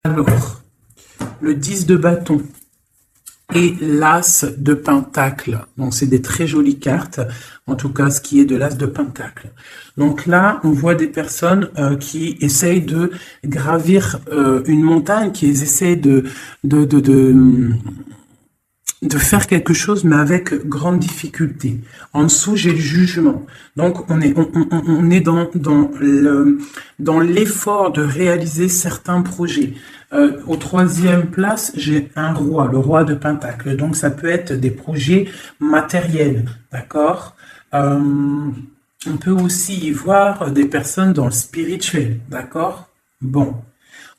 Alors, le 10 de bâton et l'as de pentacle. Donc, c'est des très jolies cartes. En tout cas, ce qui est de l'as de pentacle. Donc là, on voit des personnes qui essayent de gravir une montagne, qui essayent de faire quelque chose, mais avec grande difficulté. En dessous, j'ai le jugement. Donc, on est dans l'effort de réaliser certains projets. Au troisième place, j'ai un roi, le roi de Pentacle. Donc, ça peut être des projets matériels, d'accord? On peut aussi y voir des personnes dans le spirituel, d'accord? Bon.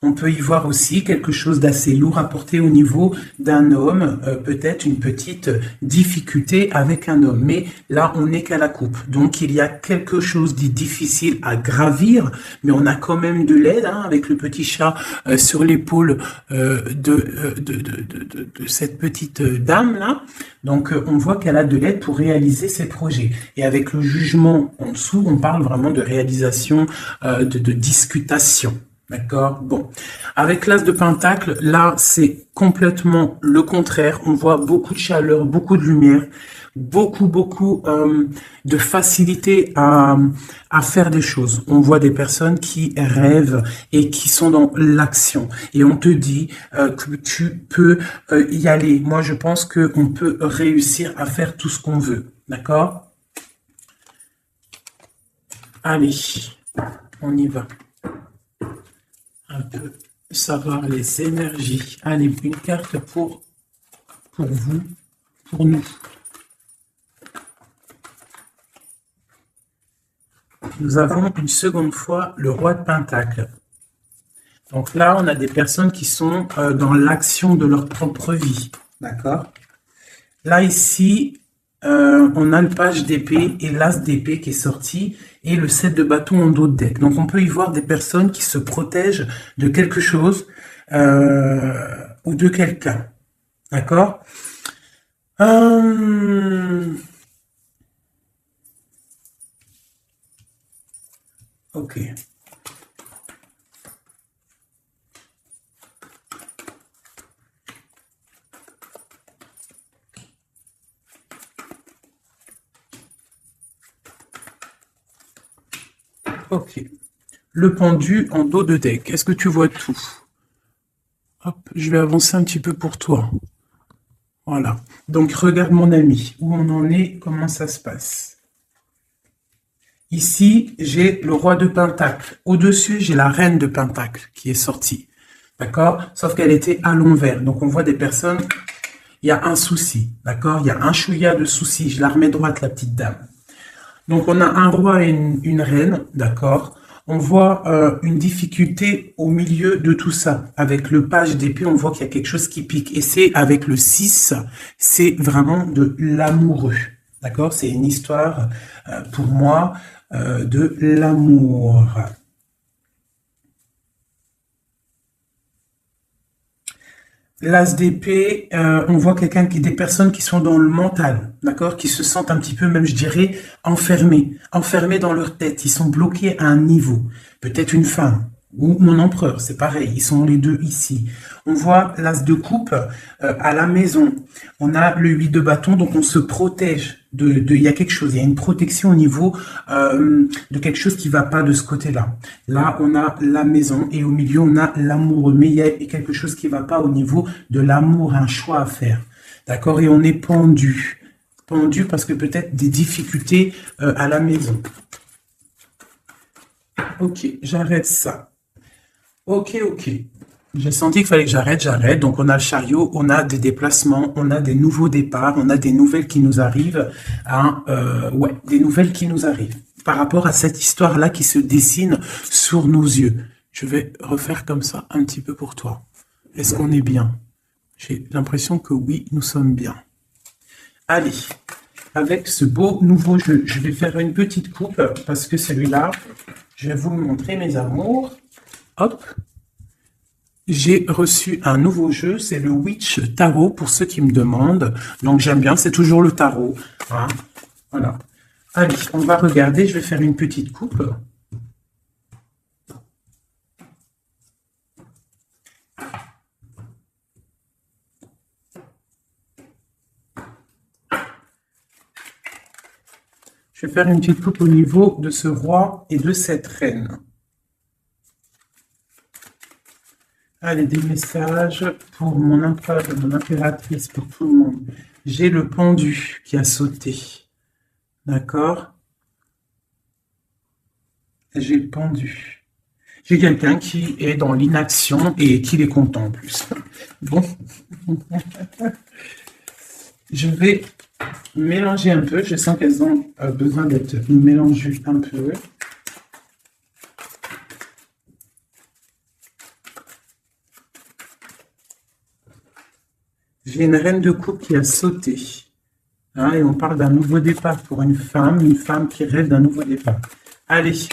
On peut y voir aussi quelque chose d'assez lourd à porter au niveau d'un homme, peut-être une petite difficulté avec un homme. Mais là, on n'est qu'à la coupe. Donc, il y a quelque chose de difficile à gravir, mais on a quand même de l'aide avec le petit chat sur l'épaule de cette petite dame-là. Donc, on voit qu'elle a de l'aide pour réaliser ses projets. Et avec le jugement en dessous, on parle vraiment de réalisation, de discutation. D'accord. Bon. Avec l'as de pentacle, là, c'est complètement le contraire. On voit beaucoup de chaleur, beaucoup de lumière, beaucoup de facilité à faire des choses. On voit des personnes qui rêvent et qui sont dans l'action. Et on te dit que tu peux y aller. Moi, je pense qu'on peut réussir à faire tout ce qu'on veut. D'accord? Allez, on y va. Un peu savoir les énergies. Allez, une carte pour vous, pour nous. Nous avons une seconde fois le roi de Pentacle. Donc là, on a des personnes qui sont dans l'action de leur propre vie. D'accord? Là, ici, on a le page d'épée et l'as d'épée qui est sorti et le 7 de bâton en dos de deck. Donc, on peut y voir des personnes qui se protègent de quelque chose ou de quelqu'un. D'accord? Ok. Ok. Le pendu en dos de deck. Est-ce que tu vois tout? Hop, je vais avancer un petit peu pour toi. Voilà. Donc, regarde mon ami. Où on en est, comment ça se passe. Ici, j'ai le roi de Pentacle. Au-dessus, j'ai la reine de Pentacle qui est sortie. D'accord? Sauf qu'elle était à l'envers. Donc, on voit des personnes... Il y a un souci. D'accord? Il y a un chouïa de souci. Je la remets droite, la petite dame. Donc, on a un roi et une reine, d'accord? On voit une difficulté au milieu de tout ça. Avec le page d'épée, on voit qu'il y a quelque chose qui pique. Et c'est avec le 6, c'est vraiment de l'amoureux, d'accord? C'est une histoire, pour moi, de l'amour. L'as d'épée, on voit des personnes qui sont dans le mental, d'accord, qui se sentent un petit peu, même je dirais, enfermées dans leur tête. Ils sont bloqués à un niveau. Peut-être une femme ou mon empereur, c'est pareil. Ils sont les deux ici. On voit l'as de coupe à la maison. On a le 8 de bâton, donc on se protège. Il y a quelque chose, il y a une protection au niveau de quelque chose qui va pas de ce côté-là. Là, on a la maison et au milieu, on a l'amoureux. Mais il y a quelque chose qui va pas au niveau de l'amour, un choix à faire. D'accord? Et on est pendu. Pendu parce que peut-être des difficultés à la maison. Ok, j'arrête ça. Ok. J'ai senti qu'il fallait que j'arrête. Donc, on a le chariot, on a des déplacements, on a des nouveaux départs, on a des nouvelles qui nous arrivent. Des nouvelles qui nous arrivent par rapport à cette histoire-là qui se dessine sur nos yeux. Je vais refaire comme ça un petit peu pour toi. Est-ce qu'on est bien? J'ai l'impression que oui, nous sommes bien. Allez, avec ce beau nouveau jeu, je vais faire une petite coupe parce que celui-là, je vais vous le montrer, mes amours. Hop. J'ai reçu un nouveau jeu, c'est le Witch Tarot pour ceux qui me demandent. Donc j'aime bien, c'est toujours le tarot. Hein. Voilà. Allez, on va regarder, je vais faire une petite coupe. Je vais faire une petite coupe au niveau de ce roi et de cette reine. Allez, des messages pour mon empereur et mon impératrice, pour tout le monde. J'ai le pendu qui a sauté. D'accord? J'ai le pendu. J'ai quelqu'un qui est dans l'inaction et qui les content en plus. Bon. Je vais mélanger un peu. Je sens qu'elles ont besoin d'être mélangées un peu. J'ai une reine de coupe qui a sauté. Hein, et on parle d'un nouveau départ pour une femme qui rêve d'un nouveau départ. Allez,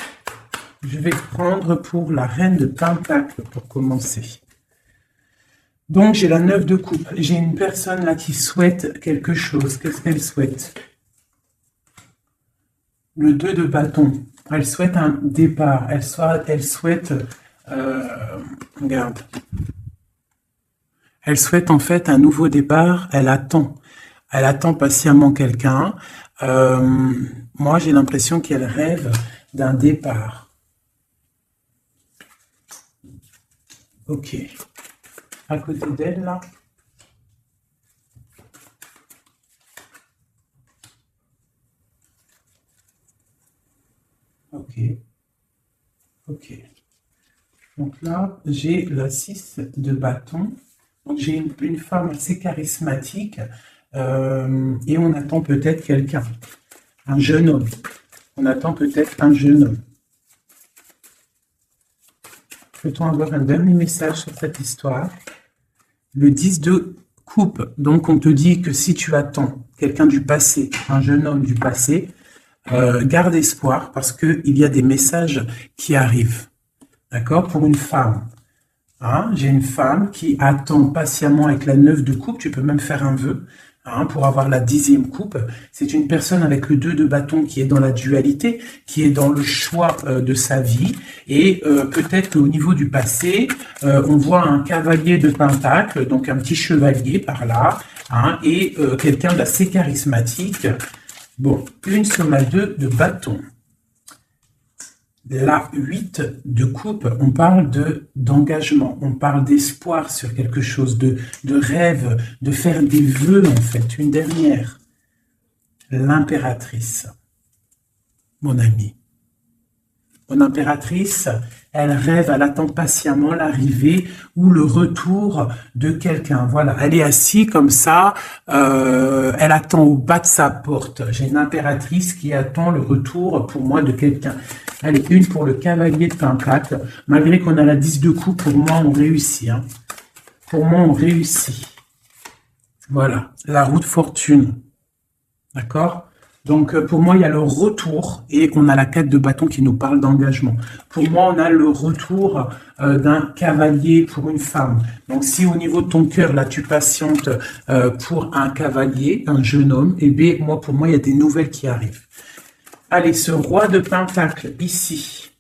je vais prendre pour la reine de Pentacle pour commencer. Donc, j'ai la 9 de coupe. J'ai une personne là qui souhaite quelque chose. Qu'est-ce qu'elle souhaite? Le 2 de bâton. Elle souhaite un départ. Elle souhaite... regarde. Elle souhaite en fait un nouveau départ. Elle attend patiemment quelqu'un. Moi, j'ai l'impression qu'elle rêve d'un départ. Ok. À côté d'elle, là. Ok. Ok. Donc là, j'ai la 6 de bâton. Donc j'ai une femme assez charismatique et on attend peut-être quelqu'un, un jeune homme. On attend peut-être un jeune homme. Peut-on avoir un dernier message sur cette histoire? Le 10 de coupe. Donc on te dit que si tu attends quelqu'un du passé, un jeune homme du passé, garde espoir parce qu'il y a des messages qui arrivent. D'accord? Pour une femme. Hein, j'ai une femme qui attend patiemment avec la 9 de coupe. Tu peux même faire un vœu pour avoir la 10e coupe. C'est une personne avec le 2 de bâton qui est dans la dualité, qui est dans le choix de sa vie. Et peut-être qu'au niveau du passé, on voit un cavalier de pentacle, donc un petit chevalier par là, et quelqu'un d'assez charismatique. Bon, une sur la 2 de bâton. La 8 de coupe, on parle d'engagement, on parle d'espoir sur quelque chose, de rêve, de faire des vœux en fait. Une dernière, l'impératrice, mon ami. Mon impératrice, elle rêve, elle attend patiemment l'arrivée ou le retour de quelqu'un. Voilà, elle est assise comme ça, elle attend au bas de sa porte. J'ai une impératrice qui attend le retour pour moi de quelqu'un. Allez, une pour le cavalier de Pentacle. Malgré qu'on a la 10 de coupe, pour moi, on réussit. Hein. Pour moi, on réussit. Voilà, la roue de fortune. D'accord? Donc, pour moi, il y a le retour et on a la 4 de bâton qui nous parle d'engagement. Pour moi, on a le retour d'un cavalier pour une femme. Donc, si au niveau de ton cœur, là, tu patientes pour un cavalier, un jeune homme, eh bien, pour moi, il y a des nouvelles qui arrivent. Allez, ce roi de Pentacle, ici.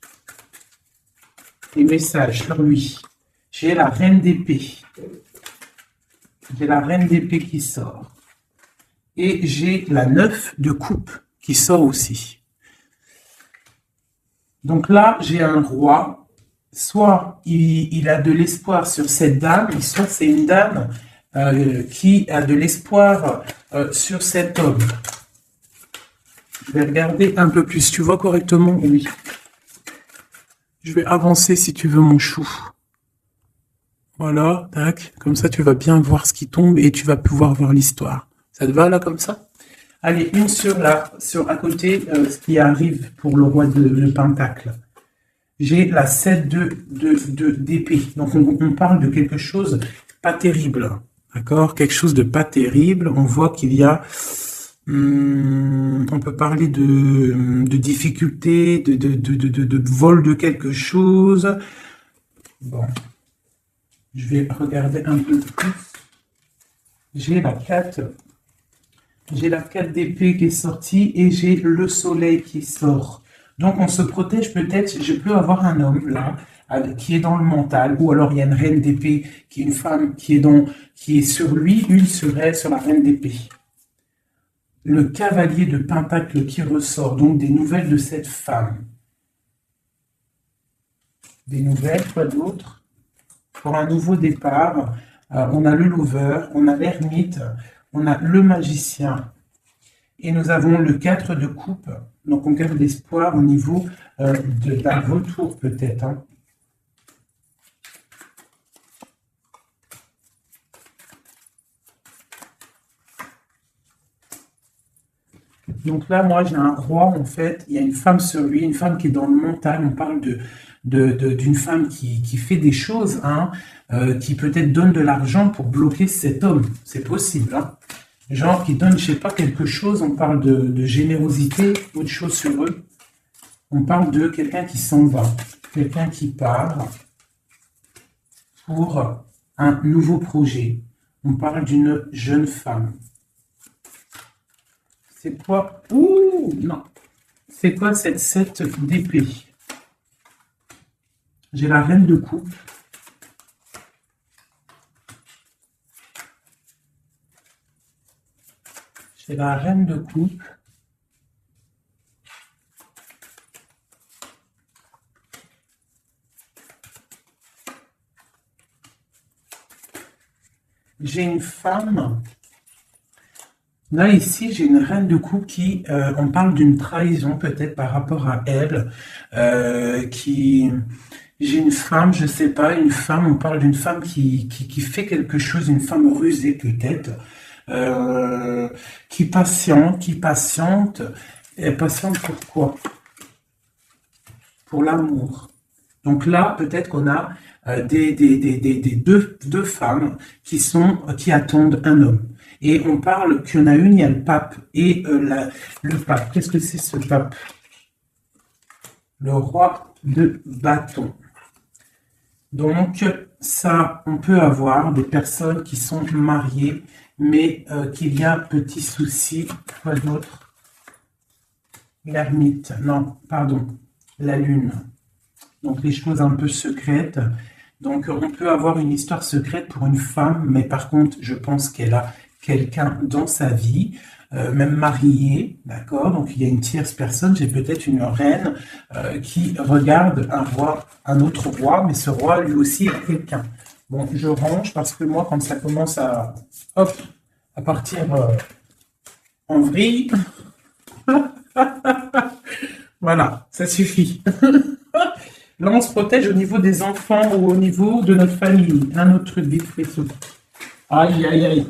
Les messages sur lui. J'ai la reine d'épée. J'ai la reine d'épée qui sort. Et j'ai la 9 de coupe qui sort aussi. Donc là, j'ai un roi. Soit il a de l'espoir sur cette dame, soit c'est une dame qui a de l'espoir sur cet homme. Je vais regarder un peu plus. Tu vois correctement? Oui. Je vais avancer si tu veux, mon chou. Voilà, tac. Comme ça, tu vas bien voir ce qui tombe et tu vas pouvoir voir l'histoire. Ça te va là comme ça? Allez, une sur à côté, ce qui arrive pour le roi de Pentacle. J'ai la 7 d'épée. Donc on parle de quelque chose pas terrible. D'accord? Quelque chose de pas terrible. On voit qu'il y a... on peut parler de difficulté, de vol de quelque chose. Bon. Je vais regarder un peu plus. J'ai la 4 d'épée qui est sortie et j'ai le soleil qui sort. Donc on se protège peut-être, je peux avoir un homme là, qui est dans le mental, ou alors il y a une reine d'épée, qui est une femme qui est sur lui, une serait sur la reine d'épée. le cavalier de Pentacle qui ressort, donc des nouvelles de cette femme. Des nouvelles, quoi d'autre? Pour un nouveau départ, on a le lover, on a l'ermite, on a le magicien, et nous avons le 4 de coupe. Donc on garde l'espoir au niveau d'un retour peut-être. Hein. Donc là, moi, j'ai un roi, en fait, il y a une femme sur lui, une femme qui est dans le mental, on parle d'une femme qui fait des choses, hein, qui peut-être donne de l'argent pour bloquer cet homme, c'est possible, hein. Genre qui donne, je sais pas, quelque chose, on parle de générosité, autre chose sur eux, on parle de quelqu'un qui s'en va, quelqu'un qui part pour un nouveau projet, on parle d'une jeune femme. C'est quoi? Ouh, non. C'est quoi cette 7 d'épée? J'ai la reine de coupe. J'ai la reine de coupe. J'ai une femme. Là, ici, j'ai une reine de coupe qui, on parle d'une trahison peut-être par rapport à elle, j'ai une femme, je sais pas, une femme, on parle d'une femme qui fait quelque chose, une femme rusée peut-être, qui patiente, et patiente pourquoi? Pour l'amour. Donc là, peut-être qu'on a deux femmes qui attendent un homme. Et on parle qu'il y en a une, il y a le pape et le pape. Qu'est-ce que c'est ce pape? Le roi de bâton. Donc ça, on peut avoir des personnes qui sont mariées, mais qu'il y a petit souci. Quoi d'autre? L'ermite, non, pardon, la lune. Donc les choses un peu secrètes. Donc on peut avoir une histoire secrète pour une femme, mais par contre, je pense qu'elle a quelqu'un dans sa vie, même mariée, d'accord? Donc il y a une tierce personne, j'ai peut-être une reine qui regarde un roi, un autre roi, mais ce roi lui aussi a quelqu'un. Bon, je range parce que moi, quand ça commence à partir en vrille, voilà, ça suffit. Là, on se protège au niveau des enfants ou au niveau de notre famille. Un autre truc vite fait. Aïe, aïe, aïe.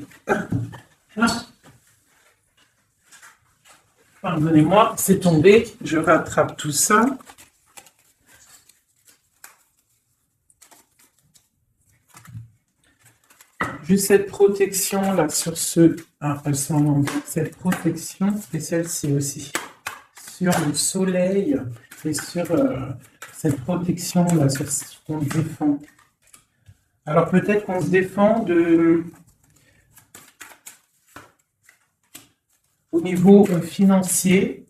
Pardonnez-moi, c'est tombé. Je rattrape tout ça. Juste cette protection là sur ce. Ah, elles sont en cette protection et celle-ci aussi. Sur le soleil et sur cette protection là, sur ce qu'on défend. Alors peut-être qu'on se défend au niveau financier.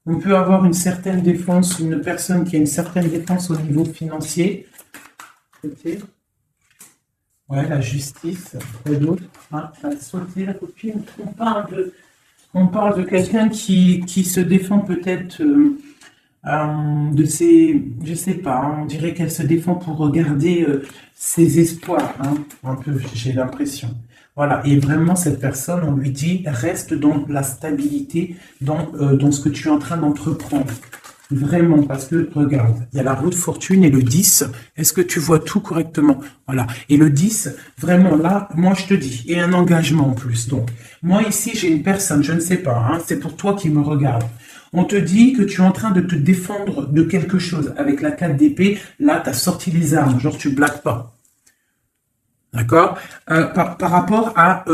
On peut avoir une certaine défense, une personne qui a une certaine défense au niveau financier. Ouais, la justice, quoi d'autre, hein, sauter la copine. On parle de quelqu'un qui se défend peut-être de ses, je sais pas, hein, on dirait qu'elle se défend pour garder ses espoirs, hein, un peu, j'ai l'impression. Voilà, et vraiment cette personne, on lui dit, reste dans la stabilité, dans ce que tu es en train d'entreprendre. Vraiment, parce que, regarde, il y a la roue de fortune et le 10. Est-ce que tu vois tout correctement? Voilà. Et le 10, vraiment, là, moi, je te dis, et un engagement en plus. Donc, moi, ici, j'ai une personne, je ne sais pas, hein, c'est pour toi qui me regarde. On te dit que tu es en train de te défendre de quelque chose. Avec la 4 d'épée, là, tu as sorti les armes, genre, tu blagues pas. D'accord? Par rapport à...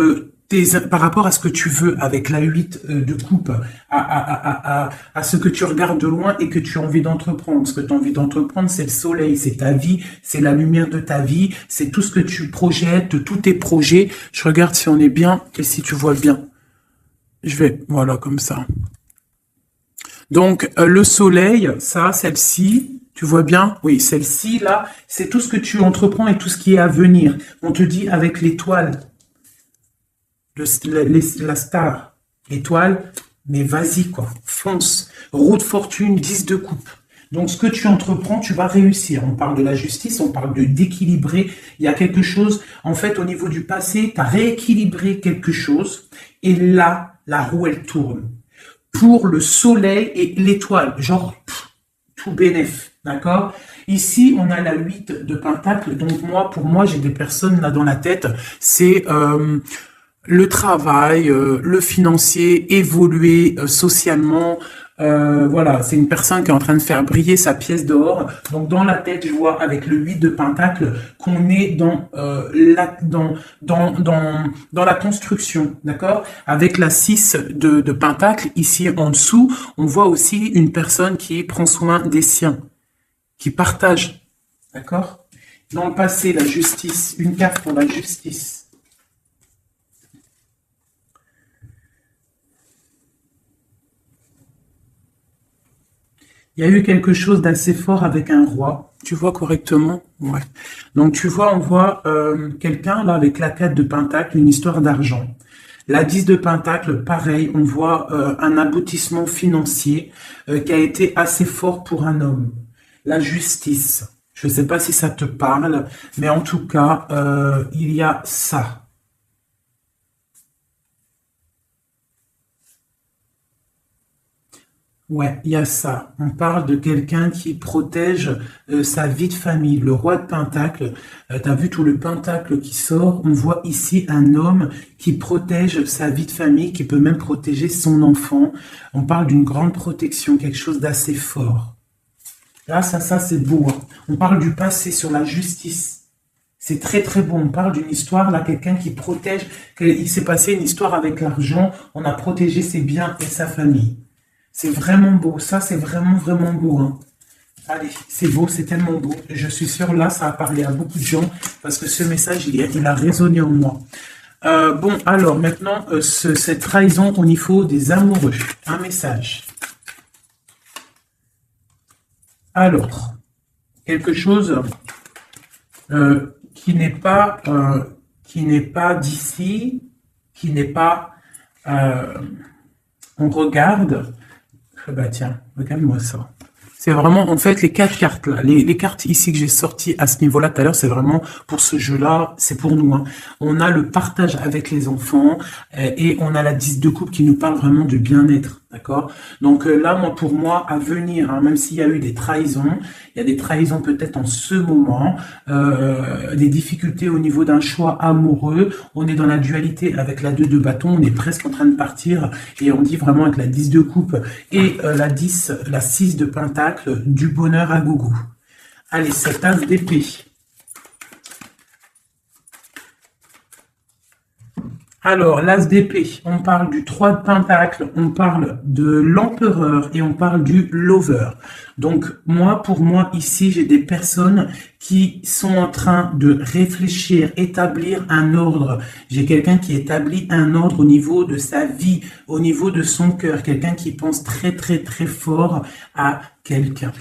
par rapport à ce que tu veux avec la 8 de coupe, à ce que tu regardes de loin et que tu as envie d'entreprendre. Ce que tu as envie d'entreprendre, c'est le soleil, c'est ta vie, c'est la lumière de ta vie, c'est tout ce que tu projettes, tous tes projets. Je regarde si on est bien et si tu vois bien. Je vais, voilà, comme ça. Donc, le soleil, ça, celle-ci... Tu vois bien? Oui, celle-ci, là, c'est tout ce que tu entreprends et tout ce qui est à venir. On te dit avec l'étoile, la star, Étoile, mais vas-y quoi, fonce. Roue de fortune, 10 de coupe. Donc, ce que tu entreprends, tu vas réussir. On parle de la justice, on parle d'équilibrer. Il y a quelque chose, en fait, au niveau du passé, tu as rééquilibré quelque chose. Et là, la roue, elle tourne. Pour le soleil et l'étoile. Genre, tout bénef. D'accord? Ici, on a la 8 de pentacle. Donc, pour moi, j'ai des personnes là dans la tête. C'est le travail, le financier, évoluer socialement. Voilà, c'est une personne qui est en train de faire briller sa pièce d'or. Donc dans la tête, je vois avec le 8 de pentacle qu'on est dans dans la construction, d'accord? Avec la 6 de pentacle ici en dessous, on voit aussi une personne qui prend soin des siens, qui partage, d'accord? Dans le passé, la justice, une carte pour la justice. Il y a eu quelque chose d'assez fort avec un roi. Tu vois correctement? Ouais. Donc tu vois, on voit quelqu'un là avec la 4 de pentacle, une histoire d'argent. La 10 de pentacle, pareil, on voit un aboutissement financier qui a été assez fort pour un homme. La justice. Je ne sais pas si ça te parle, mais en tout cas, il y a ça. Ouais, il y a ça. On parle de quelqu'un qui protège sa vie de famille. Le roi de Pentacle, tu as vu tout le Pentacle qui sort. On voit ici un homme qui protège sa vie de famille, qui peut même protéger son enfant. On parle d'une grande protection, quelque chose d'assez fort. Là, ça c'est beau. Hein. On parle du passé sur la justice. C'est très très beau. On parle d'une histoire, là, quelqu'un qui protège. Il s'est passé une histoire avec l'argent. On a protégé ses biens et sa famille. C'est vraiment beau, ça c'est vraiment vraiment beau. Hein. Allez, c'est beau, c'est tellement beau. Je suis sûr là, ça a parlé à beaucoup de gens parce que ce message, il a résonné en moi. Bon, alors maintenant, cette trahison au niveau des amoureux. Un message. Alors, quelque chose qui n'est pas d'ici, qui n'est pas... on regarde... Bah tiens, regarde-moi ça. C'est vraiment, en fait, les 4 cartes là, les cartes ici que j'ai sorties à ce niveau-là tout à l'heure, c'est vraiment pour ce jeu-là, c'est pour nous. Hein. On a le partage avec les enfants et on a la 10 de coupe qui nous parle vraiment du bien-être, d'accord? Donc là, pour moi, à venir, hein, même s'il y a eu des trahisons, il y a des trahisons peut-être en ce moment, des difficultés au niveau d'un choix amoureux, on est dans la dualité avec la 2 de bâton, on est presque en train de partir et on dit vraiment avec la 10 de coupe et la 6 de pentacle, du bonheur à gogo. Allez, cette as d'épée. Alors, l'as d'épée, on parle du 3 de pentacle, on parle de l'empereur et on parle du lover. Donc, pour moi, ici, j'ai des personnes qui sont en train de réfléchir, établir un ordre. J'ai quelqu'un qui établit un ordre au niveau de sa vie, au niveau de son cœur, quelqu'un qui pense très, très, très fort à quelqu'un.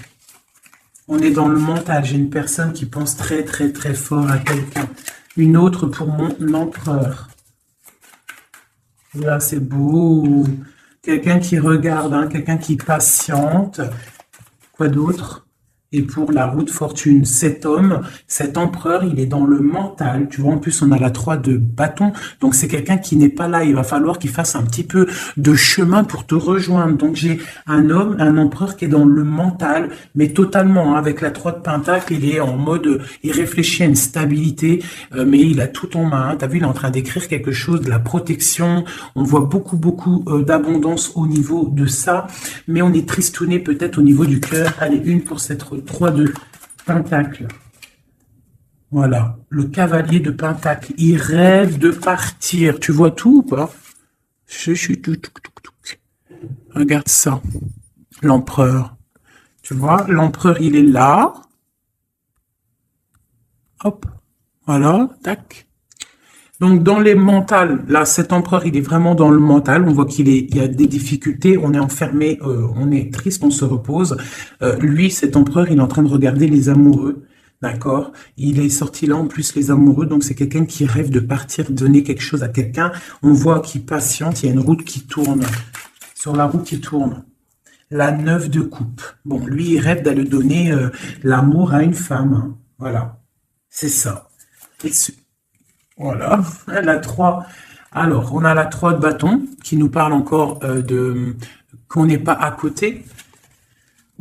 On est dans le mental, j'ai une personne qui pense très, très, très fort à quelqu'un. Une autre pour mon empereur. Là, c'est beau. Quelqu'un qui regarde, hein, quelqu'un qui patiente. Quoi d'autre? Et pour la roue de fortune, cet homme, cet empereur, il est dans le mental. Tu vois, en plus, on a la 3 de bâton. Donc, c'est quelqu'un qui n'est pas là. Il va falloir qu'il fasse un petit peu de chemin pour te rejoindre. Donc, j'ai un homme, un empereur qui est dans le mental, mais totalement. Hein, avec la 3 de pentacle, il est en mode, il réfléchit à une stabilité, mais il a tout en main. Tu as vu, il est en train d'écrire quelque chose, de la protection. On voit beaucoup, beaucoup d'abondance au niveau de ça. Mais on est tristouné peut-être au niveau du cœur. Allez, une pour cette 3 de pentacle. Voilà, le cavalier de pentacle. Il rêve de partir. Tu vois tout ou pas? Regarde ça. L'empereur. Tu vois, l'empereur, il est là. Hop. Voilà, tac. Donc, dans les mentales, là, cet empereur, il est vraiment dans le mental. On voit il y a des difficultés. On est enfermé, on est triste, on se repose. Lui, cet empereur, il est en train de regarder les amoureux. D'accord? Il est sorti là, en plus, les amoureux, donc c'est quelqu'un qui rêve de partir, donner quelque chose à quelqu'un. On voit qu'il patiente, il y a une route qui tourne. Sur la roue qui tourne. La 9 de coupe. Bon, lui, il rêve d'aller donner l'amour à une femme. Hein. Voilà. C'est ça. Voilà. La 3. Alors, on a la 3 de bâton qui nous parle encore de qu'on n'est pas à côté.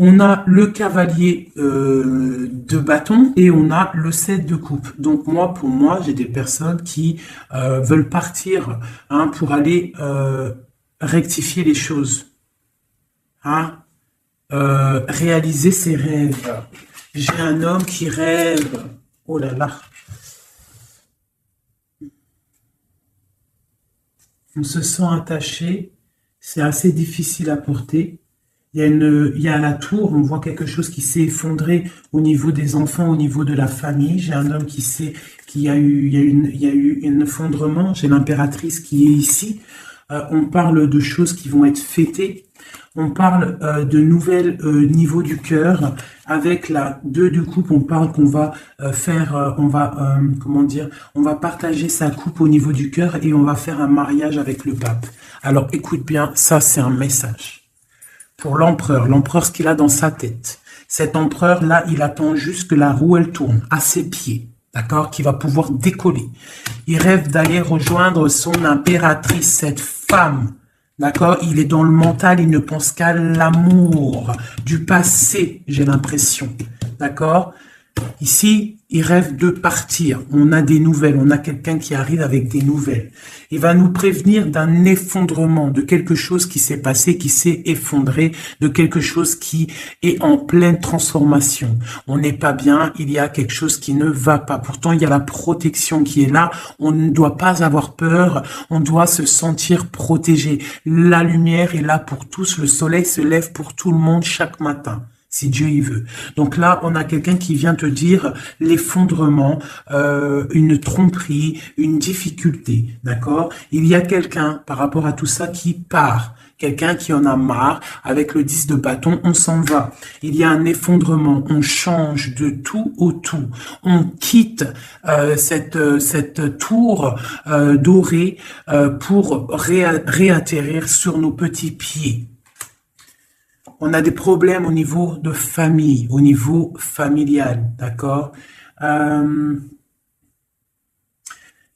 On a le cavalier de bâton et on a le 7 de coupe. Donc moi, pour moi, j'ai des personnes qui veulent partir hein, pour aller rectifier les choses, hein, réaliser ses rêves. J'ai un homme qui rêve. Oh là là. On se sent attaché. C'est assez difficile à porter. Il y a la tour, on voit quelque chose qui s'est effondré au niveau des enfants, au niveau de la famille. J'ai un homme il y a eu un effondrement. J'ai l'impératrice qui est ici. On parle de choses qui vont être fêtées. On parle de nouvelles niveaux du cœur. Avec la 2 de coupe, on parle qu'on va comment dire, on va partager sa coupe au niveau du cœur et on va faire un mariage avec le pape. Alors écoute bien, ça c'est un message. Pour l'empereur, ce qu'il a dans sa tête. Cet empereur-là, il attend juste que la roue, elle tourne à ses pieds, d'accord, qui va pouvoir décoller. Il rêve d'aller rejoindre son impératrice, cette femme, d'accord. Il est dans le mental, il ne pense qu'à l'amour du passé, j'ai l'impression, d'accord. Ici, il rêve de partir. On a des nouvelles. On a quelqu'un qui arrive avec des nouvelles. Il va nous prévenir d'un effondrement, de quelque chose qui s'est passé, qui s'est effondré, de quelque chose qui est en pleine transformation. On n'est pas bien. Il y a quelque chose qui ne va pas. Pourtant, il y a la protection qui est là. On ne doit pas avoir peur. On doit se sentir protégé. La lumière est là pour tous. Le soleil se lève pour tout le monde chaque matin. Si Dieu y veut. Donc là, on a quelqu'un qui vient te dire l'effondrement, une tromperie, une difficulté, d'accord? Il y a quelqu'un, par rapport à tout ça, qui part. Quelqu'un qui en a marre, avec le 10 de bâton, on s'en va. Il y a un effondrement, on change de tout au tout. On quitte cette tour dorée pour réatterrir sur nos petits pieds. On a des problèmes au niveau de famille, au niveau familial, d'accord? Il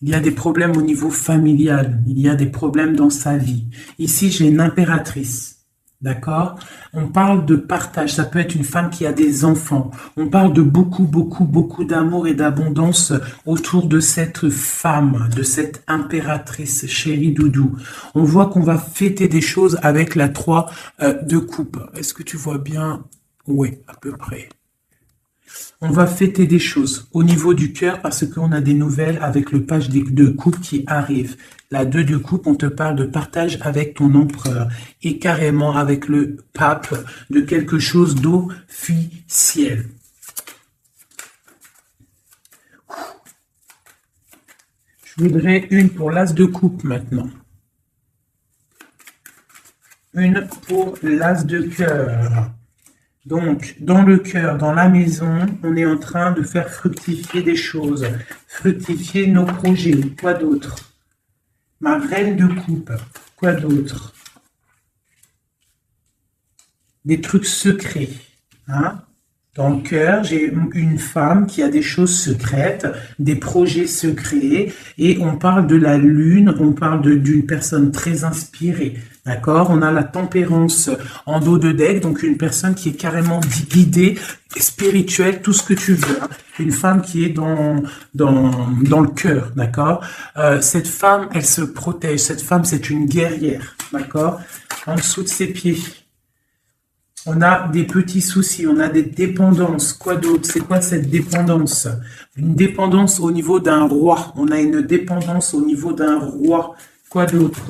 y a des problèmes au niveau familial, il y a des problèmes dans sa vie. Ici, j'ai une impératrice, d'accord? On parle de partage, ça peut être une femme qui a des enfants. On parle de beaucoup, beaucoup, beaucoup d'amour et d'abondance autour de cette femme, de cette impératrice, chérie doudou. On voit qu'on va fêter des choses avec la 3 de coupe. Est-ce que tu vois bien? Oui, à peu près. On va fêter des choses au niveau du cœur parce qu'on a des nouvelles avec le page de coupe qui arrive. La 2 de coupe, on te parle de partage avec ton empereur et carrément avec le pape de quelque chose d'officiel. Je voudrais une pour l'as de coupe maintenant. Une pour l'as de cœur. Donc, dans le cœur, dans la maison, on est en train de faire fructifier des choses, fructifier nos projets. Quoi d'autre? Ma reine de coupe. Quoi d'autre? Des trucs secrets. Hein? Dans le cœur, j'ai une femme qui a des choses secrètes, des projets secrets, et on parle de la lune, on parle d'une personne très inspirée. D'accord? On a la tempérance en dos de deck, donc une personne qui est carrément guidée, spirituelle, tout ce que tu veux. Hein. Une femme qui est dans le cœur, d'accord? Cette femme, elle se protège. Cette femme, c'est une guerrière, d'accord? En dessous de ses pieds. On a des petits soucis, on a des dépendances. Quoi d'autre? C'est quoi cette dépendance? Une dépendance au niveau d'un roi. On a une dépendance au niveau d'un roi. Quoi d'autre?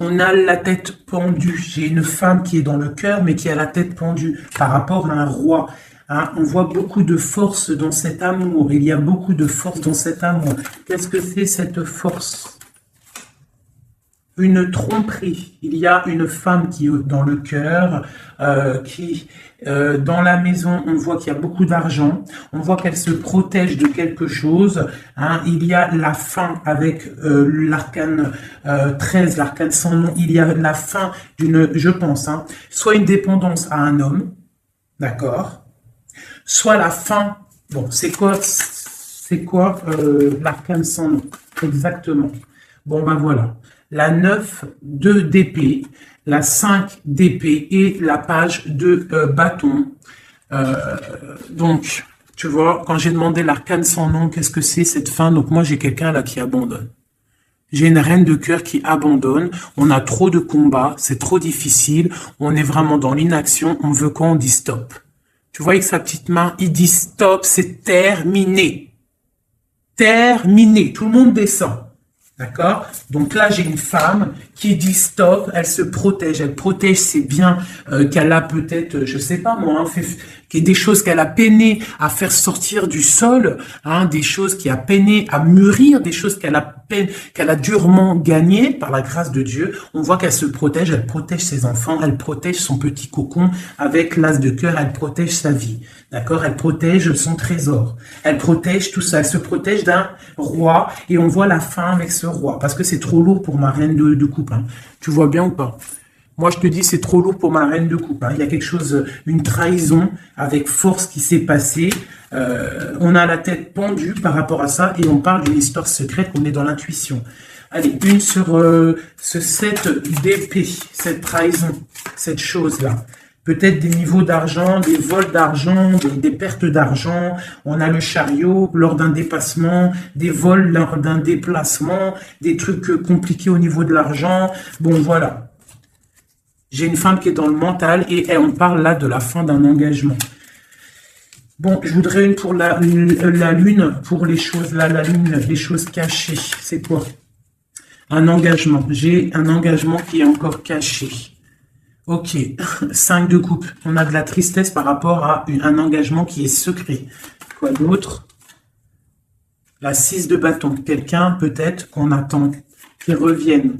On a la tête pendue. J'ai une femme qui est dans le cœur, mais qui a la tête pendue par rapport à un roi. Hein, on voit beaucoup de force dans cet amour. Il y a beaucoup de force dans cet amour. Qu'est-ce que c'est cette force? une tromperie. Il y a une femme qui est dans le cœur, dans la maison, on voit qu'il y a beaucoup d'argent, on voit qu'elle se protège de quelque chose. Hein. Il y a la fin avec l'arcane 13, l'arcane sans nom. Il y a la fin d'une, je pense, hein, soit une dépendance à un homme, d'accord, soit la fin. Bon, c'est quoi l'arcane sans nom exactement? Bon, ben voilà. La 9 de d'épée, la 5 d'épée et la page de bâton. Donc, tu vois, quand j'ai demandé l'arcane sans nom, qu'est-ce que c'est cette fin? Donc moi, j'ai quelqu'un là qui abandonne. J'ai une reine de cœur qui abandonne. On a trop de combats, c'est trop difficile. On est vraiment dans l'inaction. On veut quoi? On dit stop. Tu vois avec sa petite main, il dit stop, c'est terminé. Terminé. Tout le monde descend. D'accord? Donc là, j'ai une femme qui dit stop, elle se protège, elle protège ses biens qu'elle a peut-être, je sais pas moi, hein, des choses qu'elle a peiné à faire sortir du sol, hein, des choses qui a peiné à mûrir, des choses qu'elle a durement gagnées par la grâce de Dieu. On voit qu'elle se protège, elle protège ses enfants, elle protège son petit cocon avec l'as de cœur, elle protège sa vie. D'accord? Elle protège son trésor. Elle protège tout ça. Elle se protège d'un roi et on voit la fin avec ce roi parce que c'est trop lourd pour ma reine de coupe. Hein. Tu vois bien ou pas? Moi, je te dis, c'est trop lourd pour ma reine de coupe. Hein. Il y a quelque chose, une trahison avec force qui s'est passée. On a la tête pendue par rapport à ça et on parle d'une histoire secrète, on est dans l'intuition. Allez, une sur ce 7 d'épée, cette trahison, cette chose-là. Peut-être des niveaux d'argent, des vols d'argent, des pertes d'argent. On a le chariot lors d'un dépassement, des vols lors d'un déplacement, des trucs compliqués au niveau de l'argent. Bon, voilà. J'ai une femme qui est dans le mental et on parle là de la fin d'un engagement. Bon, je voudrais une pour la lune, pour les choses là, la lune, les choses cachées. C'est quoi? Un engagement. J'ai un engagement qui est encore caché. Ok, 5 de coupe. On a de la tristesse par rapport à un engagement qui est secret. Quoi d'autre? La 6 de bâton. Quelqu'un peut-être qu'on attend qui revienne.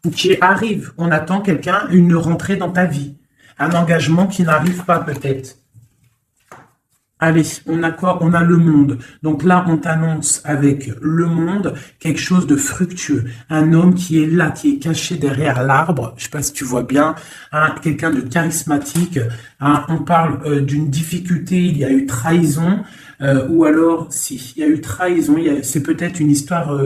Ou qui arrive. On attend quelqu'un, une rentrée dans ta vie. Un engagement qui n'arrive pas peut-être. Allez, on a quoi? On a le monde. Donc là, on t'annonce avec le monde quelque chose de fructueux. Un homme qui est là, qui est caché derrière l'arbre. Je sais pas si tu vois bien. Hein, quelqu'un de charismatique. Hein, on parle d'une difficulté. Il y a eu trahison. Ou alors, si, il y a eu trahison. C'est peut-être une histoire...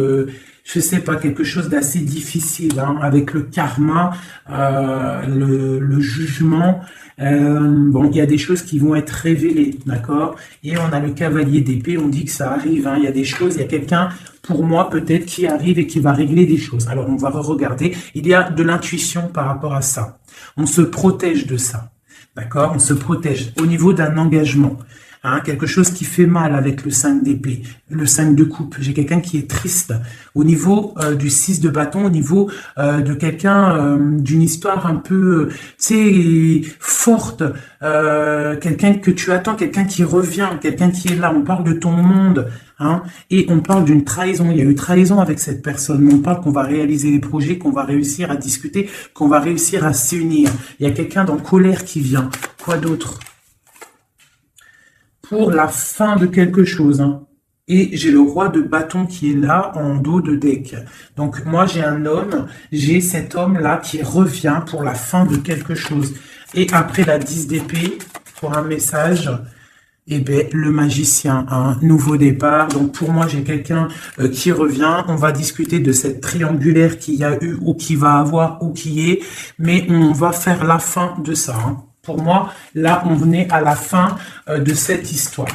je sais pas, quelque chose d'assez difficile, hein, avec le karma, le jugement. Bon, il y a des choses qui vont être révélées, d'accord? Et on a le cavalier d'épée, on dit que ça arrive, hein, il y a des choses, il y a quelqu'un, pour moi, peut-être, qui arrive et qui va régler des choses. Alors, on va regarder, il y a de l'intuition par rapport à ça. On se protège de ça, d'accord? On se protège au niveau d'un engagement. Hein, quelque chose qui fait mal avec le 5 d'épée, le 5 de coupe. J'ai quelqu'un qui est triste. Au niveau du 6 de bâton, au niveau de quelqu'un d'une histoire un peu, tu sais, forte, quelqu'un que tu attends, quelqu'un qui revient, quelqu'un qui est là. On parle de ton monde, hein, et on parle d'une trahison. Il y a eu trahison avec cette personne. On parle qu'on va réaliser des projets, qu'on va réussir à discuter, qu'on va réussir à s'unir. Il y a quelqu'un dans colère qui vient. Quoi d'autre? Pour la fin de quelque chose. Hein. Et j'ai le roi de bâton qui est là en dos de deck. Donc moi j'ai un homme, j'ai cet homme-là qui revient pour la fin de quelque chose. Et après la 10 d'épée, pour un message, eh ben, le magicien, un nouveau départ. Donc pour moi j'ai quelqu'un qui revient. On va discuter de cette triangulaire qu'il y a eu ou qui va avoir ou qui est. Mais on va faire la fin de ça. Hein. Pour moi, là, on venait à la fin de cette histoire.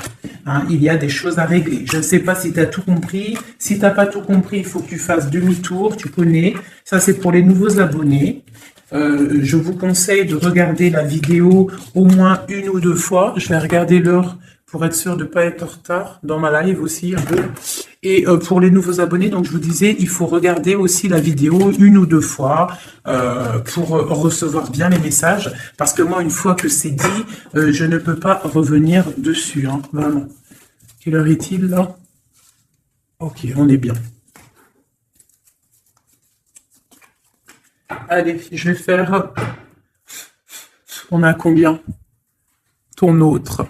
Hein, il y a des choses à régler. Je ne sais pas si tu as tout compris. Si tu n'as pas tout compris, il faut que tu fasses demi-tour. Tu connais. Ça, c'est pour les nouveaux abonnés. Je vous conseille de regarder la vidéo au moins 1 ou 2 fois. Je vais regarder l'heure pour être sûr de ne pas être en retard dans ma live aussi un peu. Et pour les nouveaux abonnés, donc je vous disais, il faut regarder aussi la vidéo 1 ou 2 fois pour recevoir bien les messages. Parce que moi, une fois que c'est dit, je ne peux pas revenir dessus, hein, vraiment. Quelle heure est-il là? Ok, on est bien. Allez, je vais faire... On a combien? Ton autre.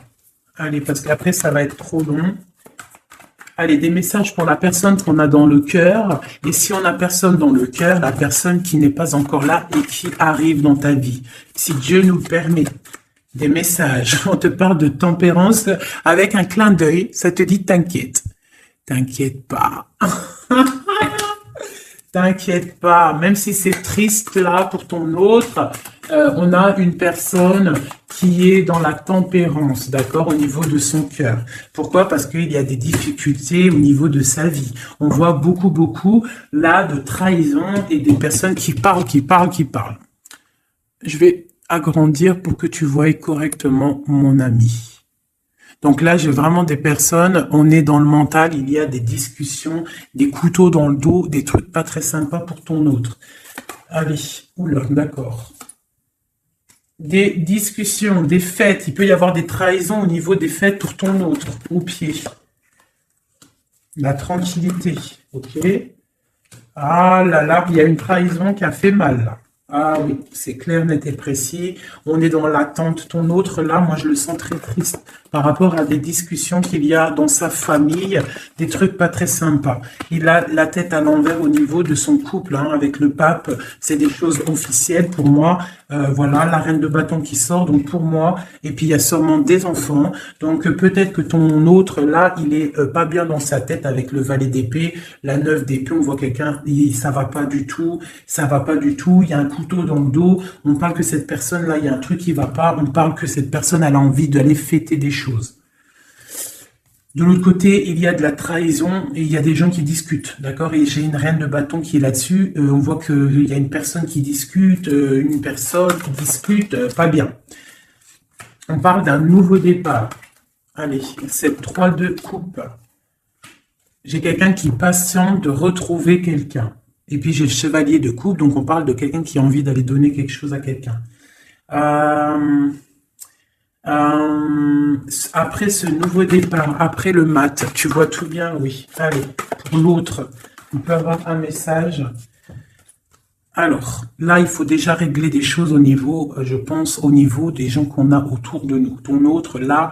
Allez, parce qu'après, ça va être trop long. Allez, des messages pour la personne qu'on a dans le cœur. Et si on n'a personne dans le cœur, la personne qui n'est pas encore là et qui arrive dans ta vie. Si Dieu nous le permet. Des messages. On te parle de tempérance avec un clin d'œil. Ça te dit t'inquiète. T'inquiète pas. T'inquiète pas. Même si c'est triste là pour ton autre, on a une personne qui est dans la tempérance, d'accord, au niveau de son cœur. Pourquoi? Parce qu'il y a des difficultés au niveau de sa vie. On voit beaucoup là de trahison et des personnes qui parlent. Je vais agrandir pour que tu voies correctement mon ami. Donc là, j'ai vraiment des personnes, on est dans le mental, il y a des discussions, des couteaux dans le dos, des trucs pas très sympas pour ton autre. Allez, oula, d'accord. Des discussions, des fêtes, il peut y avoir des trahisons au niveau des fêtes pour ton autre, au pied. La tranquillité, ok. Ah là là, il y a une trahison qui a fait mal là. Ah oui, c'est clair, net et précis. On est dans l'attente. Ton autre, là, moi, je le sens très triste par rapport à des discussions qu'il y a dans sa famille, des trucs pas très sympas. Il a la tête à l'envers au niveau de son couple, hein, avec le pape. C'est des choses officielles pour moi. Voilà, la reine de bâton qui sort, donc pour moi. Et puis, il y a sûrement des enfants. Donc, peut-être que ton autre, là, il est pas bien dans sa tête avec le valet d'épée, la 9 d'épée. On voit quelqu'un, ça va pas du tout. Ça va pas du tout. Il y a un couteau dans le dos, on parle que cette personne-là, il y a un truc qui va pas, on parle que cette personne, elle a envie d'aller fêter des choses. De l'autre côté, il y a de la trahison et il y a des gens qui discutent, d'accord? Et j'ai une reine de bâton qui est là-dessus, on voit qu'il y a une personne qui discute, pas bien. On parle d'un nouveau départ. Allez, c'est 3 de coupe. J'ai quelqu'un qui patiente de retrouver quelqu'un. Et puis j'ai le chevalier de coupe, donc on parle de quelqu'un qui a envie d'aller donner quelque chose à quelqu'un. Après ce nouveau départ, après le mat, tu vois tout bien, oui. Allez, pour l'autre, on peut avoir un message. Alors, là, il faut déjà régler des choses au niveau, je pense, au niveau des gens qu'on a autour de nous. Ton autre, là,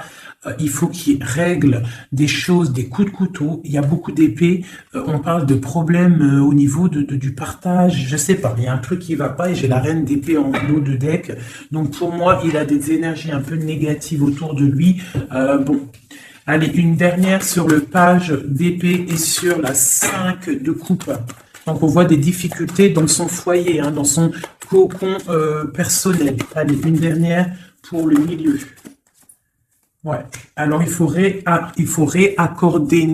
il faut qu'il règle des choses, des coups de couteau. Il y a beaucoup d'épées. On parle de problèmes au niveau du partage. Je sais pas, il y a un truc qui va pas et j'ai la reine d'épée en haut de deck. Donc, pour moi, il a des énergies un peu négatives autour de lui. Bon. Allez, une dernière sur le page d'épée et sur la 5 de coupe. Donc, on voit des difficultés dans son foyer, hein, dans son cocon personnel. Allez, une dernière pour le milieu. Ouais. Alors, il faut réaccorder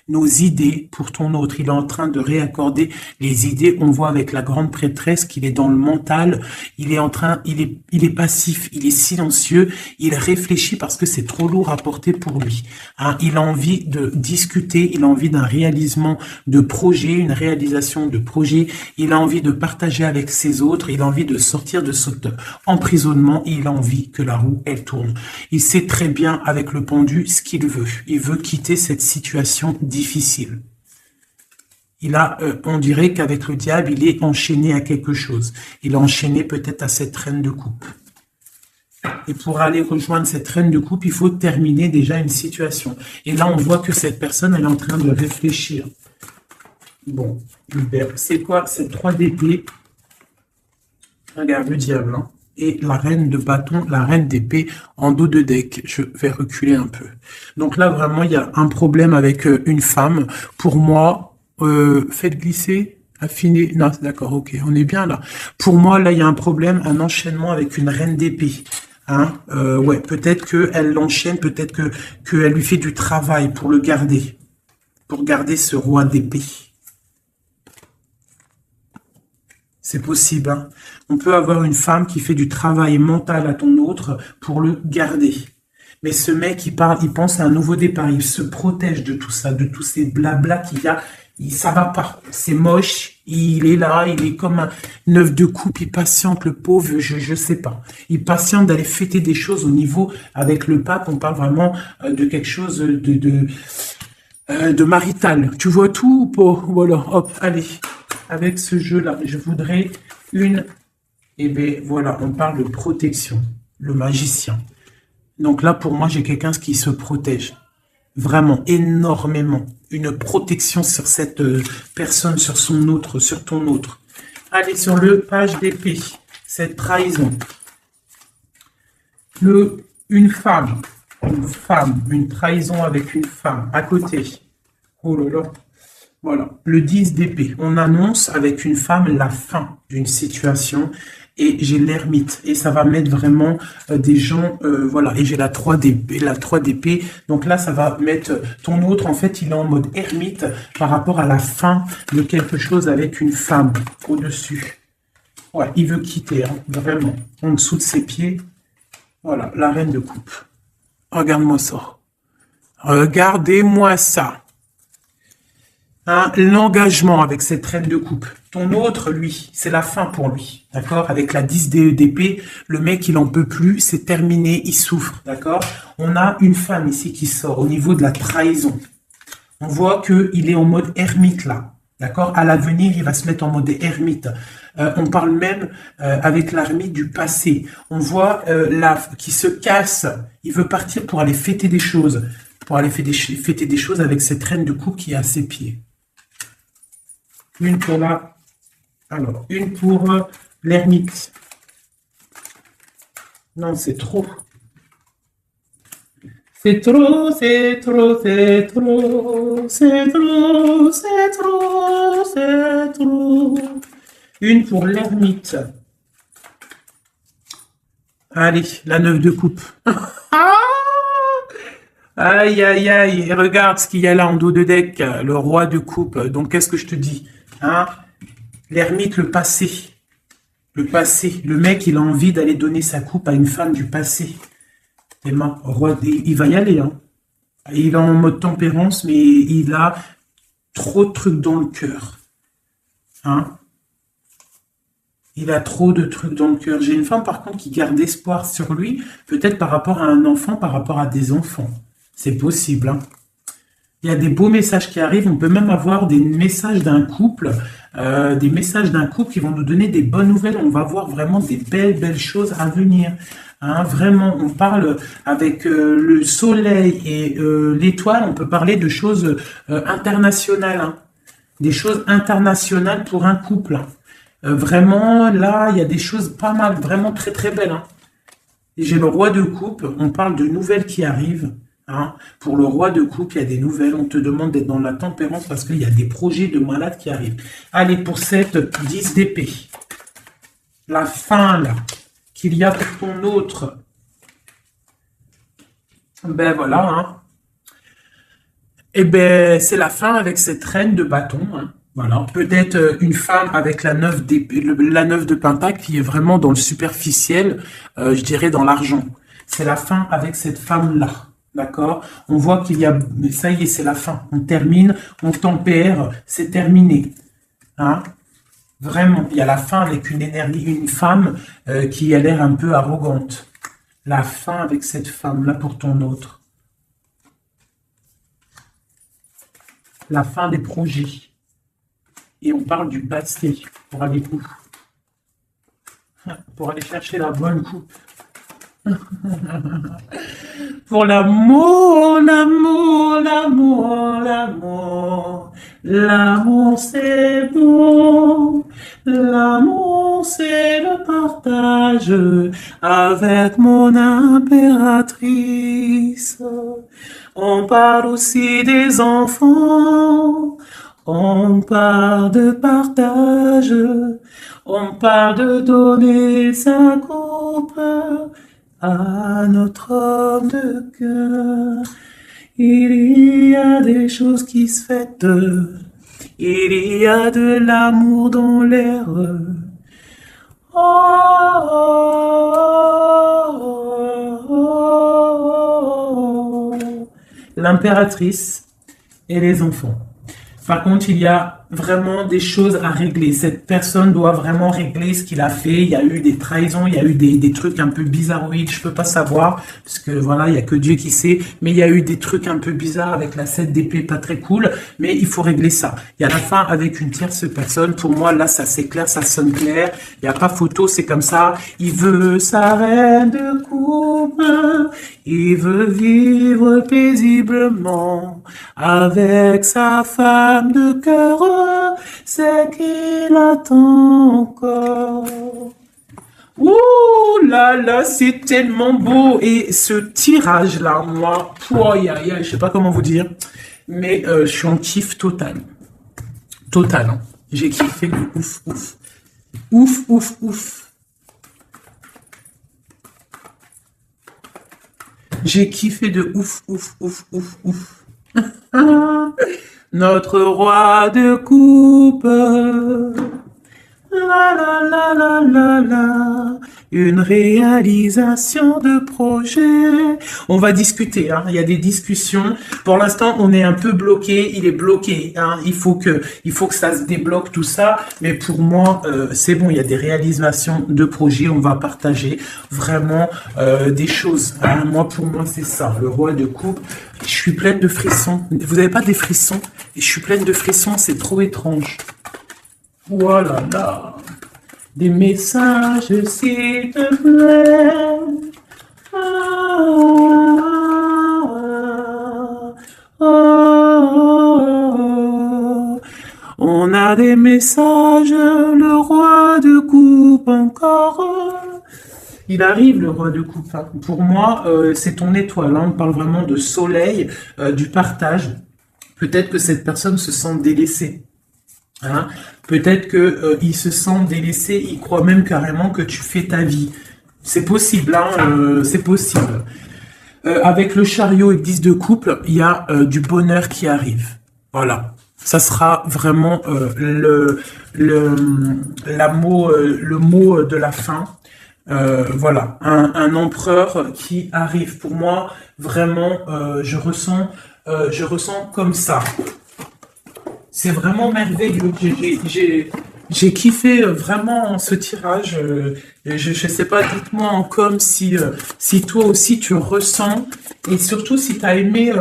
nos idées pour ton autre. Il est en train de réaccorder les idées. On voit avec la grande prêtresse qu'il est dans le mental. Il est passif, il est silencieux. Il réfléchit parce que c'est trop lourd à porter pour lui. Hein, il a envie de discuter. Il a envie d'un réalisation de projet. Il a envie de partager avec ses autres. Il a envie de sortir de cet emprisonnement. Et il a envie que la roue, elle tourne. Il sait très bien avec le pendu ce qu'il veut. Il veut quitter cette situation difficile. On dirait qu'avec le diable, il est enchaîné à quelque chose. Il est enchaîné peut-être à cette reine de coupe. Et pour aller rejoindre cette reine de coupe, il faut terminer déjà une situation. Et là, on voit que cette personne, elle est en train de réfléchir. Bon, c'est quoi? C'est 3 d'épée. Regarde le diable, hein. Et la reine de bâton, la reine d'épée en dos de deck. Je vais reculer un peu. Donc là, vraiment, il y a un problème avec une femme. Pour moi, faites glisser, affiner. Non, d'accord, ok, on est bien là. Pour moi, là, il y a un problème, un enchaînement avec une reine d'épée. Hein, ouais, peut-être qu'elle l'enchaîne, peut-être qu'elle lui fait du travail pour le garder. Pour garder ce roi d'épée. C'est possible, hein. On peut avoir une femme qui fait du travail mental à ton autre pour le garder. Mais ce mec, il pense à un nouveau départ. Il se protège de tout ça, de tous ces blabla qu'il y a. Ça va pas. C'est moche. Il est là. Il est comme un 9 de coupe. Il patiente, le pauvre. Je sais pas. Il patiente d'aller fêter des choses au niveau avec le pape. On parle vraiment de quelque chose de marital. Tu vois tout ou pas? Voilà. Hop, allez. avec ce jeu-là. Je voudrais une... Eh bien, voilà, on parle de protection. Le magicien. Donc là, pour moi, j'ai quelqu'un qui se protège. Vraiment, énormément. Une protection sur cette personne, sur son autre, sur ton autre. Allez, sur le page d'épée. Cette trahison. Une femme, une trahison avec une femme à côté. Oh là là. Voilà, le 10 d'épée. On annonce avec une femme la fin d'une situation et j'ai l'ermite. Et ça va mettre vraiment des gens, voilà. Et j'ai la 3 d'épée. Donc là, ça va mettre ton autre, en fait, il est en mode ermite par rapport à la fin de quelque chose avec une femme au-dessus. Ouais, il veut quitter, hein, vraiment. En dessous de ses pieds. Voilà, la reine de coupe. Regarde-moi ça. Regardez-moi ça. Hein, l'engagement avec cette reine de coupe. Ton autre, lui, c'est la fin pour lui. D'accord? Avec la 10 d'épée, le mec, il en peut plus. C'est terminé. Il souffre. D'accord? On a une femme ici qui sort au niveau de la trahison. On voit qu'il est en mode ermite là. D'accord? À l'avenir, il va se mettre en mode ermite. On parle même avec l'ermite du passé. On voit là qui se casse. Il veut partir pour aller fêter des choses. Pour aller fêter des choses avec cette reine de coupe qui est à ses pieds. Une pour la... Alors, une pour l'ermite. Non, c'est trop. C'est trop, c'est trop, c'est trop, c'est trop, c'est trop, c'est trop. Une pour l'ermite. Allez, la 9 de coupe. Aïe, aïe, aïe. Regarde ce qu'il y a là en dos de deck. Le roi de coupe. Donc, qu'est-ce que je te dis? Hein? L'ermite, le passé. Le passé. Le mec, il a envie d'aller donner sa coupe à une femme du passé. Emma, roi, il va y aller. Hein. Il est en mode tempérance, mais il a trop de trucs dans le cœur. Hein? Il a trop de trucs dans le cœur. J'ai une femme, par contre, qui garde espoir sur lui, peut-être par rapport à un enfant, par rapport à des enfants. C'est possible. Hein. Il y a des beaux messages qui arrivent. On peut même avoir des messages d'un couple, qui vont nous donner des bonnes nouvelles. On va voir vraiment des belles choses à venir. Hein, vraiment, on parle avec le soleil et l'étoile, on peut parler de choses internationales. Hein. Des choses internationales pour un couple. Hein. Vraiment, là, il y a des choses pas mal, vraiment très très belles. Hein. J'ai le roi de coupe, on parle de nouvelles qui arrivent. Hein. Pour le roi de coupe, il y a des nouvelles. On te demande d'être dans la tempérance parce qu'il y a des projets de malades qui arrivent. Allez, pour cette 10 d'épée. La fin, là, qu'il y a pour ton autre. Ben voilà. Hein. Et ben, c'est la fin avec cette reine de bâton. Hein. Voilà. Peut-être une femme avec la 9 de pentacle qui est vraiment dans le superficiel, je dirais dans l'argent. C'est la fin avec cette femme-là. D'accord? On voit qu'il y a... Ça y est, c'est la fin. On termine, on tempère, c'est terminé. Hein? Vraiment, il y a la fin avec une énergie, une femme qui a l'air un peu arrogante. La fin avec cette femme-là pour ton autre. La fin des projets. Et on parle du passé pour aller où? Pour aller chercher la bonne coupe. Pour l'amour, l'amour, l'amour, l'amour. L'amour c'est bon. L'amour c'est le partage avec mon impératrice. On parle aussi des enfants. On parle de partage. On parle de donner sa coupe à notre homme de cœur. Il y a des choses qui se fêtent. Il y a de l'amour dans l'air. Oh, oh, oh, oh. L'impératrice et les enfants. Par contre, il y a vraiment des choses à régler. Cette personne doit vraiment régler ce qu'il a fait. Il y a eu des trahisons, il y a eu des trucs un peu bizarroïdes. Je peux pas savoir, parce que voilà, il y a que Dieu qui sait. Mais il y a eu des trucs un peu bizarres avec la 7 d'épée, pas très cool. Mais il faut régler ça. Il y a la fin avec une tierce personne. Pour moi, là, ça c'est clair, ça sonne clair. Il n'y a pas photo, c'est comme ça. Il veut sa reine de coupe. Il veut vivre paisiblement avec sa femme de cœur. C'est qu'il attend encore. Ouh là là, c'est tellement beau. Et ce tirage-là, moi, je sais pas comment vous dire, mais je suis en kiff total. Total, hein. J'ai kiffé de ouf, ouf. Ouf, ouf, ouf. J'ai kiffé de ouf, ouf, ouf, ouf, ouf. Notre roi de coupe. La la la la la la. Une réalisation de projet. On va discuter, hein. Il y a des discussions. Pour l'instant, on est un peu bloqué. Il est bloqué, hein. Il faut que ça se débloque tout ça. Mais pour moi, c'est bon. Il y a des réalisations de projet. On va partager vraiment des choses, hein. Pour moi, c'est ça. Le roi de coupe. Je suis pleine de frissons. Vous n'avez pas des frissons? Et je suis pleine de frissons. C'est trop étrange. Voilà là. Des messages, s'il te plaît. On a des messages, le roi de coupe encore. Il arrive, le roi de coupe. Pour moi, c'est ton étoile. Là, on parle vraiment de soleil, du partage. Peut-être que cette personne se sent délaissée. Hein? Peut-être que il se sent délaissé, il croit même carrément que tu fais ta vie. C'est possible, hein, c'est possible. Avec le chariot et 10 de couple, il y a du bonheur qui arrive. Voilà. Ça sera vraiment le mot de la fin. Voilà, un empereur qui arrive. Pour moi, vraiment, je ressens comme ça. C'est vraiment merveilleux. J'ai kiffé vraiment ce tirage. Je sais pas, dites-moi en com si toi aussi tu ressens, et surtout si tu as aimé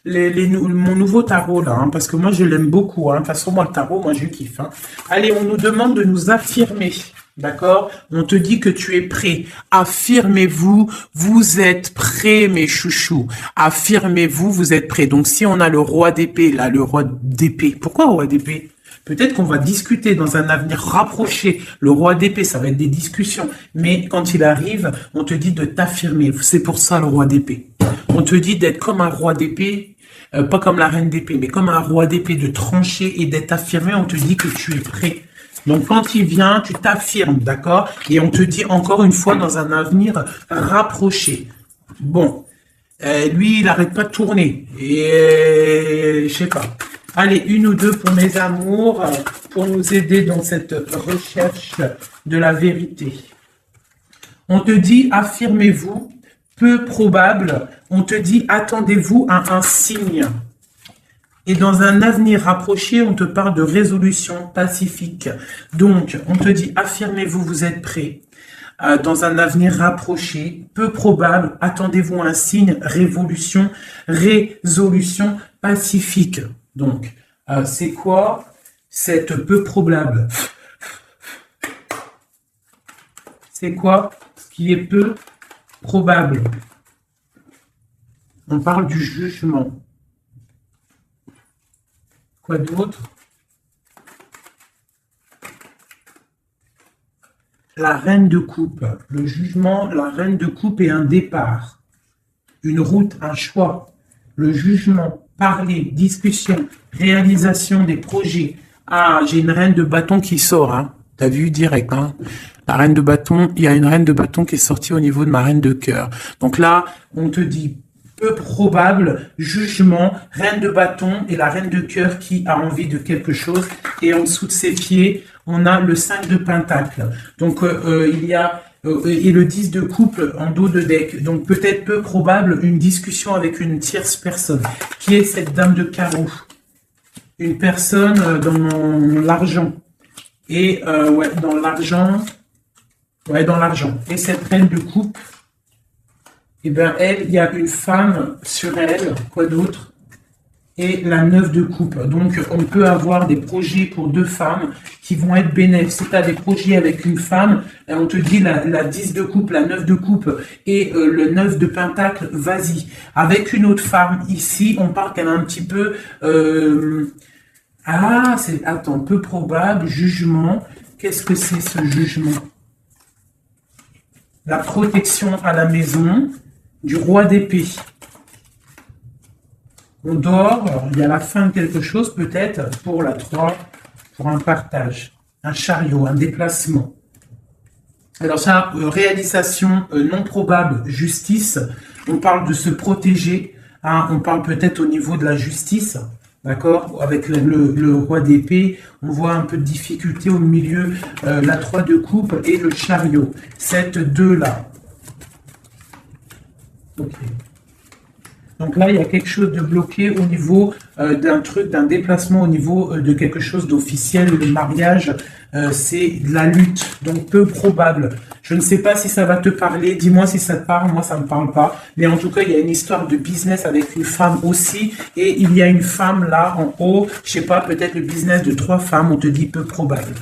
mon nouveau tarot là, hein, parce que moi je l'aime beaucoup. Hein. De toute façon, moi le tarot, moi je kiffe. Hein. Allez, on nous demande de nous affirmer. D'accord? On te dit que tu es prêt. Affirmez-vous, vous êtes prêts, mes chouchous. Affirmez-vous, vous êtes prêts. Donc, si on a le roi d'épée, là, le roi d'épée. Pourquoi roi d'épée? Peut-être qu'on va discuter dans un avenir rapproché. Le roi d'épée, ça va être des discussions. Mais quand il arrive, on te dit de t'affirmer. C'est pour ça le roi d'épée. On te dit d'être comme un roi d'épée. Pas comme la reine d'épée, mais comme un roi d'épée, de trancher et d'être affirmé. On te dit que tu es prêt. Donc, quand il vient, tu t'affirmes, d'accord? Et on te dit encore une fois dans un avenir rapproché. Bon, lui, il n'arrête pas de tourner. Et je sais pas. Allez, une ou deux pour mes amours, pour nous aider dans cette recherche de la vérité. On te dit, affirmez-vous, peu probable. On te dit, attendez-vous à un signe. Et dans un avenir rapproché, on te parle de résolution pacifique. Donc, on te dit, affirmez-vous, vous êtes prêts. Dans un avenir rapproché, peu probable, attendez-vous un signe, résolution pacifique. Donc, c'est quoi cette peu probable? C'est quoi ce qui est peu probable? On parle du jugement. Quoi d'autre? La reine de coupe. Le jugement, la reine de coupe est un départ. Une route, un choix. Le jugement, parler, discussion, réalisation des projets. Ah, j'ai une reine de bâton qui sort, hein. T'as vu direct, hein. La reine de bâton, il y a une reine de bâton qui est sortie au niveau de ma reine de cœur. Donc là, on te dit peu probable, jugement, reine de bâton et la reine de cœur qui a envie de quelque chose. Et en dessous de ses pieds, on a le 5 de pentacle. Donc, il y a et le 10 de couple en dos de deck. Donc, peut-être peu probable une discussion avec une tierce personne. Qui est cette dame de carreau? une personne dans l'argent. Et ouais, dans l'argent. Ouais, dans l'argent. Et cette reine de coupe, eh bien, elle, il y a une femme sur elle, quoi d'autre? Et la 9 de coupe. Donc, on peut avoir des projets pour deux femmes qui vont être bénéfiques. Si tu as des projets avec une femme, on te dit la 10 de coupe, la 9 de coupe et le 9 de pentacle, vas-y. Avec une autre femme, ici, on parle qu'elle a un petit peu... attends, peu probable, jugement. Qu'est-ce que c'est ce jugement? La protection à la maison du roi d'épée. On dort, il y a la fin de quelque chose peut-être pour la 3, pour un partage, un chariot, un déplacement. Alors ça, réalisation non probable, justice, on parle de se protéger, hein, on parle peut-être au niveau de la justice, d'accord, avec le roi d'épée, on voit un peu de difficulté au milieu, la 3 de coupe et le chariot, cette 2 là. Ok. Donc là, il y a quelque chose de bloqué au niveau d'un truc, d'un déplacement, au niveau de quelque chose d'officiel, le mariage, c'est de la lutte, donc peu probable. Je ne sais pas si ça va te parler, dis-moi si ça te parle, moi ça ne me parle pas. Mais en tout cas, il y a une histoire de business avec une femme aussi, et il y a une femme là en haut, je sais pas, peut-être le business de 3 femmes, on te dit peu probable.